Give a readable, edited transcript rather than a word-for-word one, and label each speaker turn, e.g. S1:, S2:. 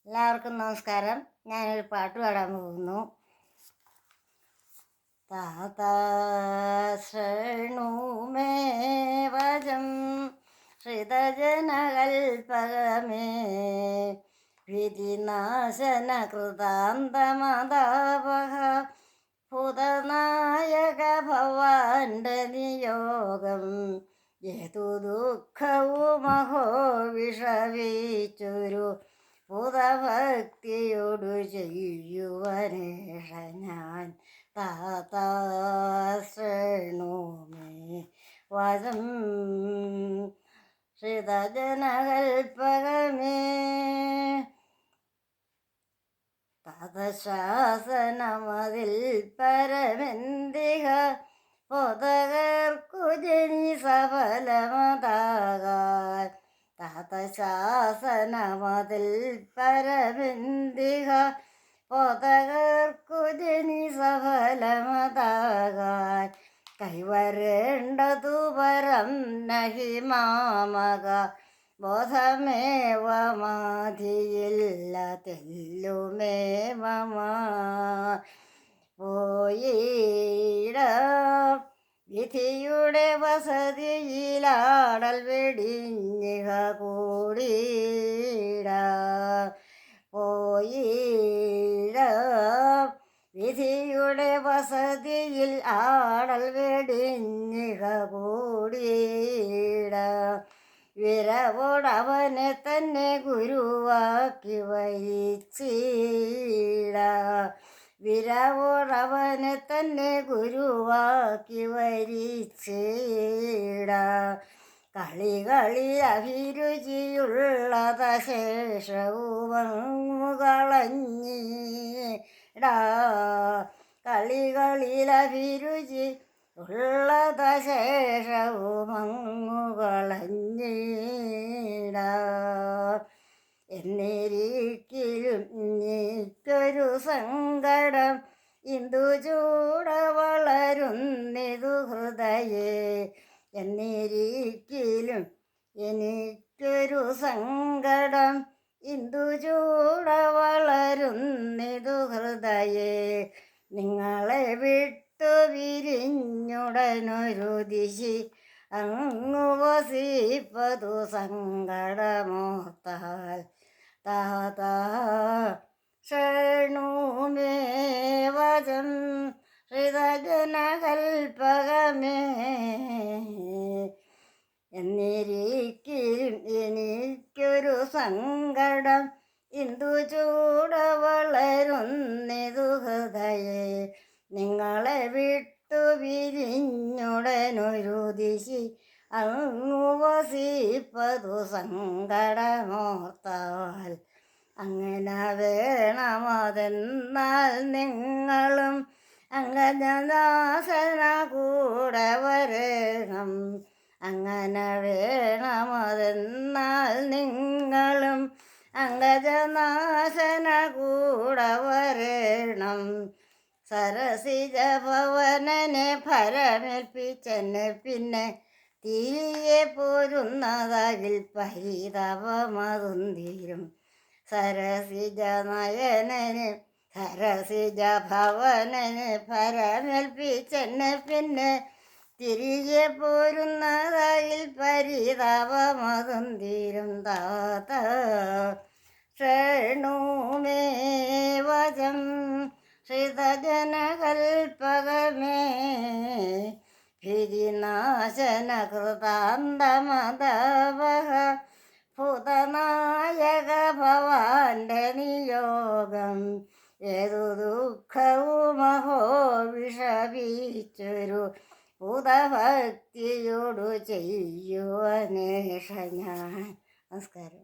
S1: എല്ലാവർക്കും നമസ്കാരം. ഞാനൊരു പാട്ട് പാടാൻ പോകുന്നു. താതാ ശൃണു മേ വചം ശ്രിതജനകൽപകമേ വിധിനാശന കൃതാന്തമതാപഹ ഭൂതനായക ഭവാന്റെ നിയോഗം യതു ദുഃഖവുമഹോ വിഷവിച്ചൊരു ഭൂതഭക്തിയോടു ചെയ്യുവനേഷ ഞാൻ താതാ ശൃണു മേ വചം ശ്രിതജനകൽപകമേ തതശാസനമതിൽ പരമെന്തിക പൊതകർക്കു ജനി സഫലമതാകാൻ തതശാസനമതിൽ പരമെന്തിക പൊതകർക്കു ജനി സഫലമതാകാൻ കൈവരേണ്ടതു പരം നഹി മാമക ബോധമേവമാധിയില്ല തെല്ലുമേ മമ പോയിട വിധിയുടെ വസതിയിലാടൽ വെടിഞ്ഞിഹ കൂടിയിട പോയിട വിധിയുടെ വസതിയിൽ ആടൽ വെടിഞ്ഞിഹ കൂടിയിട വിരവോടവനെ തന്നെ ഗുരുവാക്കി വരിച്ചിട വിരവോടവനെ തന്നെ ഗുരുവാക്കി വരിച്ചിട കളികളിൽ അഭിരുചിയുള്ളത ശേഷവുമങ്ങളഞ്ഞിട കളികളിൽ അഭിരുചി ഉള്ളത ശേഷവുമങ്ങുകളഞ്ഞിട എന്നിരിക്കലും നീക്കൊരു സങ്കടം ഇന്ദുചൂട വളരുന്നിതു ഹൃദയേ എന്നിരിക്കലും എനിക്കൊരു സങ്കടം ഇന്ദുചൂട വളരുന്നിതു ഹൃദയേ നിങ്ങളെ വിട്ടു വിരിഞ്ഞുടനൊരു ദിശി അങ്ങു വസിപ്പതു സങ്കടമോർത്താൽ താതാ ശൃണു മേ വചം ശ്രിതജനകൽപകമേ എന്നിരിക്കലും എനിക്കൊരു സങ്കടം ഇന്ദുചൂട വളരുന്നിതു ഹൃദയേ നിങ്ങളെ വിട്ടു വിരിഞ്ഞുടനൊരു ദിശി അങ്ങു വസിപ്പതു സങ്കടമോർത്താൽ അങ്ങനെ വേണമതെന്നാൽ നിങ്ങളും അംഗജനാശന കൂടെ വരണം അങ്ങനെ വേണമതെന്നാൽ നിങ്ങളും അംഗജനാശന കൂടെ വരണം സരസിജ ഭവനനെ ഭരമേൽപ്പിച്ചെന്നെ പിന്നെ തിരികെ പോരുന്നതാകിൽ പരിതപമതുന്തീരും സരസിജ നയനന് സരസിജ ഭവനന് ഭരമേൽപ്പിച്ചെന്നെ പിന്നെ തിരികെ പോരുന്നതാകിൽ പരിതപമതുന്തീരും താതാ ശൃണു മേ വചം ശ്രിതജനകൽപകമേ ഭിരിനാശന കൃതാന്തമതാപഹ ഭൂതനായക ഭവാന്റെ നിയോഗം ഏതു ദുഃഖവുമഹോ വിഷവിച്ചൊരു ഭൂതഭക്തിയോടു ചെയ്യുവനേഷ ഞാൻ. നമസ്കാരം.